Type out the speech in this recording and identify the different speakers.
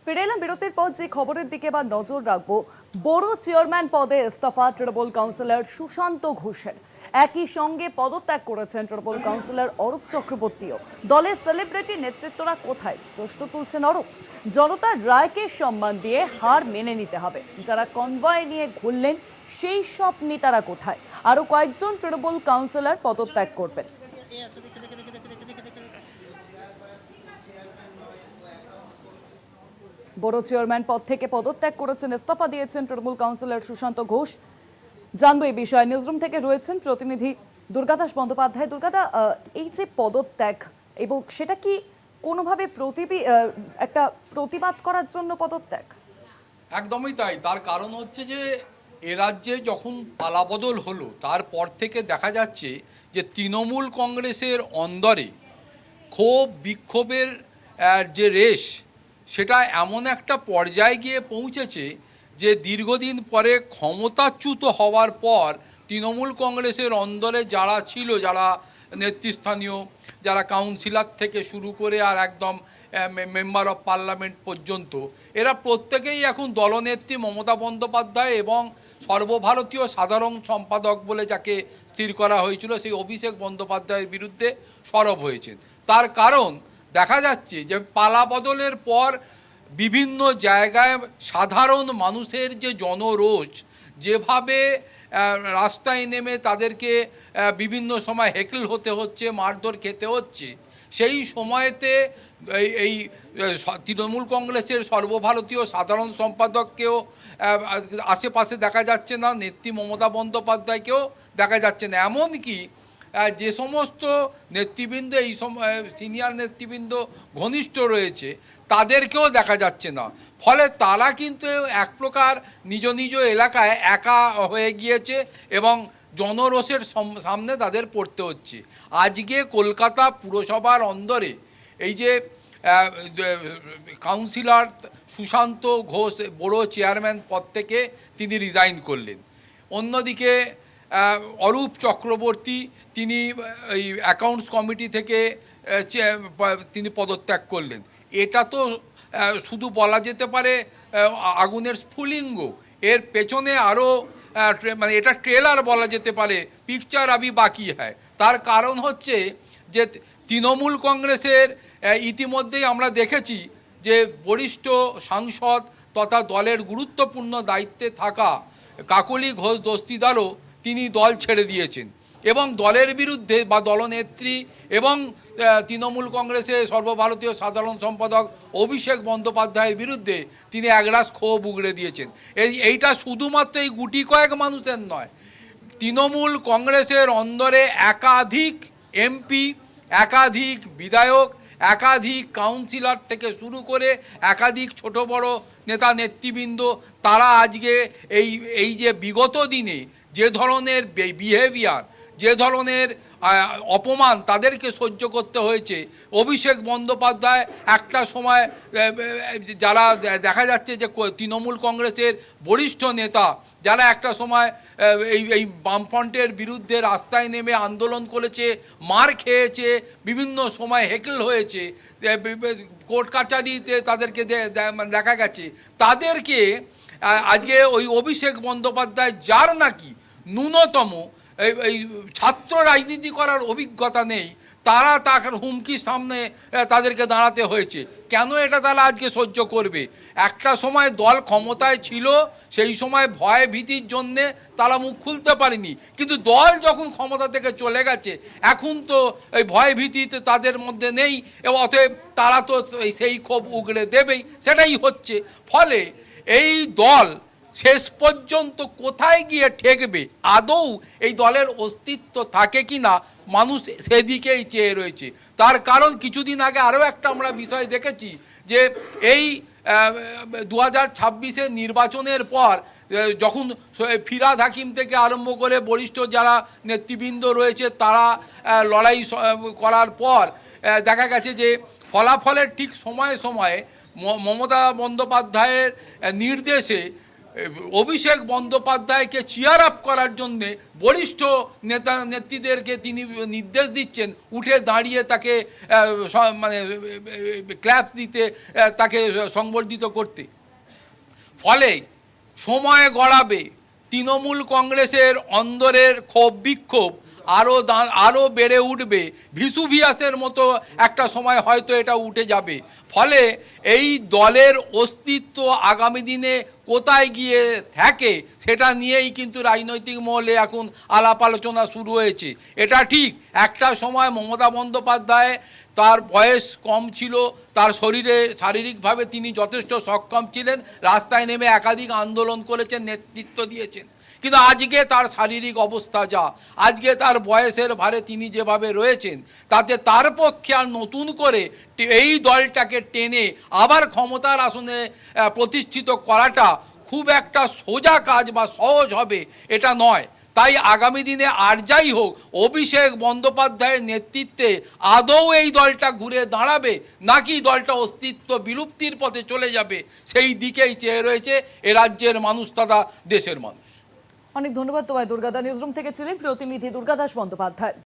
Speaker 1: ফিরে এলাম বিরতির পর। যে খবরের দিকে এবার নজর রাখবো, বড় চেয়ারম্যান পদে ইস্তফা তৃণমূল কাউন্সিলর সুশান্ত ঘোষের। একই সঙ্গে পদত্যাগ করেছেন তৃণমূল কাউন্সিলর অরূপ চক্রবর্তীও। দলের সেলিব্রিটি নেতৃত্বরা কোথায়, প্রশ্ন তুলছেন অরূপ। জনতার রায়কে সম্মান দিয়ে হার মেনে নিতে হবে। যারা কনভয় নিয়ে ঘুরলেন সেই সব নেতারা কোথায়? আরো কয়েকজন তৃণমূল কাউন্সিলর পদত্যাগ করবেন। বড় চেয়ারম্যান পদ থেকে পদত্যাগ করেছেন, ইস্তফা দিয়েছেন তৃণমূল কাউন্সিলর সুশান্ত ঘোষ। জানবো এই বিষয়ে। নিউজরুম থেকে রয়েছেন প্রতিনিধি দুর্গাদাস বন্দ্যোপাধ্যায়। দুর্গাদা, এই যে পদত্যাগ, এবং সেটা কি কোনোভাবে একটা প্রতিবাদ করার জন্য পদত্যাগ?
Speaker 2: একদমই তাই। তার কারণ হচ্ছে যে এ রাজ্যে যখন পালাবদল হলো তারপর থেকে দেখা যাচ্ছে যে তৃণমূল কংগ্রেসের অন্দরে ক্ষোভ বিক্ষোভের যে রেশ, সেটা এমন একটা পর্যায়ে গিয়ে পৌঁছেছে যে দীর্ঘদিন পরে ক্ষমতাচ্যুত হওয়ার পর তৃণমূল কংগ্রেসের অন্দরে যারা ছিল, যারা নেতৃস্থানীয়, যারা কাউন্সিলর থেকে শুরু করে আর একদম মেম্বার অফ পার্লামেন্ট পর্যন্ত, এরা প্রত্যেকেই এখন দলনেত্রী মমতা বন্দ্যোপাধ্যায় এবং সর্বভারতীয় সাধারণ সম্পাদক বলে যাকে স্থির করা হয়েছিল সেই অভিষেক বন্দ্যোপাধ্যায়ের বিরুদ্ধে সরব হয়েছেন। তার কারণ দেখা যাচ্ছে যে পালাবদলের পর বিভিন্ন জায়গায় সাধারণ মানুষের যে জনরোষ, যেভাবে রাস্তায় নেমে তাদেরকে বিভিন্ন সময় হেকল হতে হচ্ছে, মারধর খেতে হচ্ছে, সেই সময়তে এই তৃণমূল কংগ্রেসের সর্বভারতীয় সাধারণ সম্পাদককেও আশেপাশে দেখা যাচ্ছে না, নেত্রী মমতা বন্দ্যোপাধ্যায়কেও দেখা যাচ্ছে না। এমনকি যে সমস্ত নেতৃবৃন্দ এই সিনিয়র নেতৃবৃন্দ ঘনিষ্ঠ রয়েছে তাদেরকেও দেখা যাচ্ছে না। ফলে তারা কিন্তু এক প্রকার নিজ নিজ এলাকায় একা হয়ে গিয়েছে এবং জনরোষের সামনে তাদের পড়তে হচ্ছে। আজকে কলকাতা পুরসভার অন্দরে এই যে কাউন্সিলর সুশান্ত ঘোষ বড় চেয়ারম্যান পদ থেকে তিনি রিজাইন করলেন। অন্যদিকে অরূপ চক্রবর্তী তিনি এই অ্যাকাউন্টস কমিটি থেকে তিনি পদত্যাগ করলেন। এটা তো শুধু বলা যেতে পারে আগুনের স্ফুলিঙ্গ। এর পেছনে আরও মানে এটা ট্রেলার বলা যেতে পারে, পিকচার আবি বাকি হয়। তার কারণ হচ্ছে যে তৃণমূল কংগ্রেসের ইতিমধ্যেই আমরা দেখেছি যে বরিষ্ঠ সাংসদ তথা দলের গুরুত্বপূর্ণ দায়িত্বে থাকা কাকলি ঘোষ দস্তিদারও তিনি দল ছেড়ে দিয়েছেন এবং দলের বিরুদ্ধে বা দলনেত্রী এবং তৃণমূল কংগ্রেসের সর্বভারতীয় সাধারণ সম্পাদক অভিষেক বন্দ্যোপাধ্যায়ের বিরুদ্ধে তিনি একরাশ ক্ষোভ উগড়ে দিয়েছেন। এইটা শুধুমাত্র এই গুটি কয়েক মানুষের নয়, তৃণমূল কংগ্রেসের অন্দরে একাধিক এমপি, একাধিক বিধায়ক, একাধিক কাউন্সিলর থেকে শুরু করে একাধিক ছোট বড় নেতা নেতৃবৃন্দ, তারা আজকে এই যে বিগত দিনে যে ধরনের বিহেভিয়ার, যে ধরনের অপমান তাদেরকে সহ্য করতে হয়েছে। অভিষেক বন্দ্যোপাধ্যায় একটা সময়, যারা দেখা যাচ্ছে যে তৃণমূল কংগ্রেসের বরিষ্ঠ নেতা, যারা একটা সময় এই বামফ্রন্টের বিরুদ্ধে রাস্তায় নেমে আন্দোলন করেছে, মার খেয়েছে, বিভিন্ন সময় হেকল হয়েছে, কোর্ট কাছারিতে তাদেরকে দেখা গেছে, তাদেরকে আজকে ওই অভিষেক বন্দ্যোপাধ্যায়, যার নাকি ন্যূনতম এই ছাত্র রাজনীতি করার অভিজ্ঞতা নেই, তারা তার হুমকির সামনে তাদেরকে দাঁড়াতে হয়েছে। কেন এটা তারা আজকে সহ্য করবে? একটা সময় দল ক্ষমতায় ছিল, সেই সময় ভয় ভীতির জন্যে তারা মুখ খুলতে পারেনি, কিন্তু দল যখন ক্ষমতা থেকে চলে গেছে এখন তো এই ভয় ভীতিতে তাদের মধ্যে নেই এবং অতএব তারা তো সেই ক্ষোভ উগড়ে দেবেই, সেটাই হচ্ছে। ফলে এই দল শেষ পর্যন্ত কোথায় গিয়ে ঠেকবে, আদৌ এই দলের অস্তিত্ব থাকে কি না, মানুষ সেদিকেই চেয়ে রয়েছে। তার কারণ কিছুদিন আগে আরও একটা আমরা বিষয় দেখেছি যে এই 2026-এর নির্বাচনের পর যখন ফিরহাদ হাকিম থেকে আরম্ভ করে বরিষ্ঠ যারা নেতৃবৃন্দ রয়েছে তারা লড়াই করার পর দেখা গেছে যে ফলাফলের ঠিক সময়ে সময়ে মমতা বন্দ্যোপাধ্যায়ের নির্দেশে অভিষেক বন্দ্যোপাধ্যায়কে চিয়ার আপ করার জন্যে বরিষ্ঠ নেতা নেত্রীদেরকে তিনি নির্দেশ দিচ্ছেন উঠে দাঁড়িয়ে তাকে মানে ক্ল্যাপস দিতে, তাকে সংবর্ধিত করতে। ফলে সময় গড়াবে, তৃণমূল কংগ্রেসের অন্দরের ক্ষোভ বিক্ষোভ আরও বেড়ে উঠবে, ভিসুভিয়াসের মতো একটা সময় হয়তো এটা উঠে যাবে। ফলে এই দলের অস্তিত্ব আগামী দিনে কোথায় গিয়ে থাকে সেটা নিয়েই কিন্তু রাজনৈতিক মহলে এখন আলাপ আলোচনা শুরু হয়েছে। এটা ঠিক, একটা সময় মমতা বন্দ্যোপাধ্যায়, তার বয়স কম ছিল, তার শরীরে শারীরিকভাবে তিনি যথেষ্ট সক্ষম ছিলেন, রাস্তায় নেমে একাধিক আন্দোলন করেছেন, নেতৃত্ব দিয়েছেন। কিন্তু আজকে তার শারীরিক অবস্থা যা, আজকে তার বয়সের ভারে তিনি যেভাবে রয়েছেন, তাতে তার পক্ষে আর নতুন করে এই দলটাকে টেনে আবার ক্ষমতার আসনে প্রতিষ্ঠিত করাটা খুব একটা সোজা কাজ বা সহজ হবে এটা নয়। তাই আগামী দিনে আর যাই হোক, অভিষেক বন্দ্যোপাধ্যায়ের নেতৃত্বে আদৌ এই দলটা ঘুরে দাঁড়াবে নাকি দলটা অস্তিত্ব বিলুপ্তির পথে চলে যাবে, সেই দিকেই চেয়ে রয়েছে এ রাজ্যের মানুষ তথা দেশের মানুষ।
Speaker 1: অনেক ধন্যবাদ তোমায় দুর্গাদা। নিউজরুম থেকে ছিলেন প্রতিনিধি দুর্গাদাস বন্দ্যোপাধ্যায়।